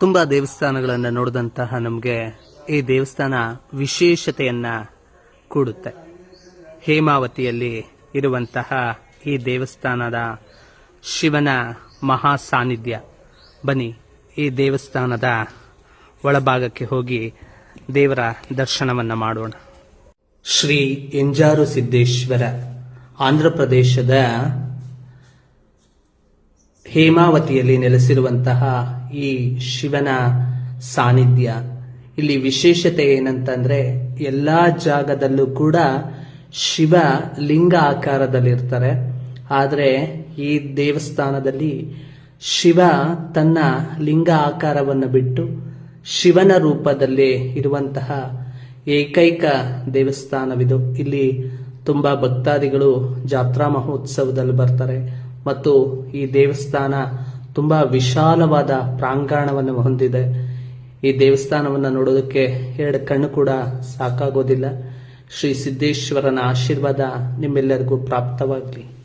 ತುಂಬ ದೇವಸ್ಥಾನಗಳನ್ನು ನೋಡಿದಂತಹ ನಮಗೆ ಈ ದೇವಸ್ಥಾನ ವಿಶೇಷತೆಯನ್ನ ಕೂಡುತ್ತೆ. ಹೇಮಾವತಿಯಲ್ಲಿ ಇರುವಂತಹ ಈ ದೇವಸ್ಥಾನದ ಶಿವನ ಮಹಾ ಸಾನ್ನಿಧ್ಯ. ಬನ್ನಿ, ಈ ದೇವಸ್ಥಾನದ ಒಳಭಾಗಕ್ಕೆ ಹೋಗಿ ದೇವರ ದರ್ಶನವನ್ನ ಮಾಡೋಣ. ಶ್ರೀ ಎಂಜಾರು ಸಿದ್ದೇಶ್ವರ, ಆಂಧ್ರ ಪ್ರದೇಶದ ಹೇಮಾವತಿಯಲ್ಲಿ ನೆಲೆಸಿರುವಂತಹ ಈ ಶಿವನ ಸಾನ್ನಿಧ್ಯ. ಇಲ್ಲಿ ವಿಶೇಷತೆ ಏನಂತಂದ್ರೆ, ಎಲ್ಲಾ ಜಾಗದಲ್ಲೂ ಕೂಡ ಶಿವ ಲಿಂಗ ಆಕಾರದಲ್ಲಿರ್ತಾರೆ. ಆದರೆ ಈ ದೇವಸ್ಥಾನದಲ್ಲಿ ಶಿವ ತನ್ನ ಲಿಂಗ ಆಕಾರವನ್ನು ಬಿಟ್ಟು ಶಿವನ ರೂಪದಲ್ಲಿ ಇರುವಂತಹ ಏಕೈಕ ದೇವಸ್ಥಾನವಿದು. ಇಲ್ಲಿ ತುಂಬಾ ಭಕ್ತಾದಿಗಳು ಜಾತ್ರಾ ಮಹೋತ್ಸವದಲ್ಲಿ ಬರ್ತಾರೆ ಮತ್ತು ಈ ದೇವಸ್ಥಾನ ತುಂಬಾ ವಿಶಾಲವಾದ ಪ್ರಾಂಗಣವನ್ನು ಹೊಂದಿದೆ. ಈ ದೇವಸ್ಥಾನವನ್ನು ನೋಡೋದಕ್ಕೆ ಎರಡು ಕಣ್ಣು ಕೂಡ ಸಾಕಾಗೋದಿಲ್ಲ. ಶ್ರೀ ಸಿದ್ದೇಶ್ವರನ ಆಶೀರ್ವಾದ ನಿಮ್ಮೆಲ್ಲರಿಗೂ ಪ್ರಾಪ್ತವಾಗಲಿ.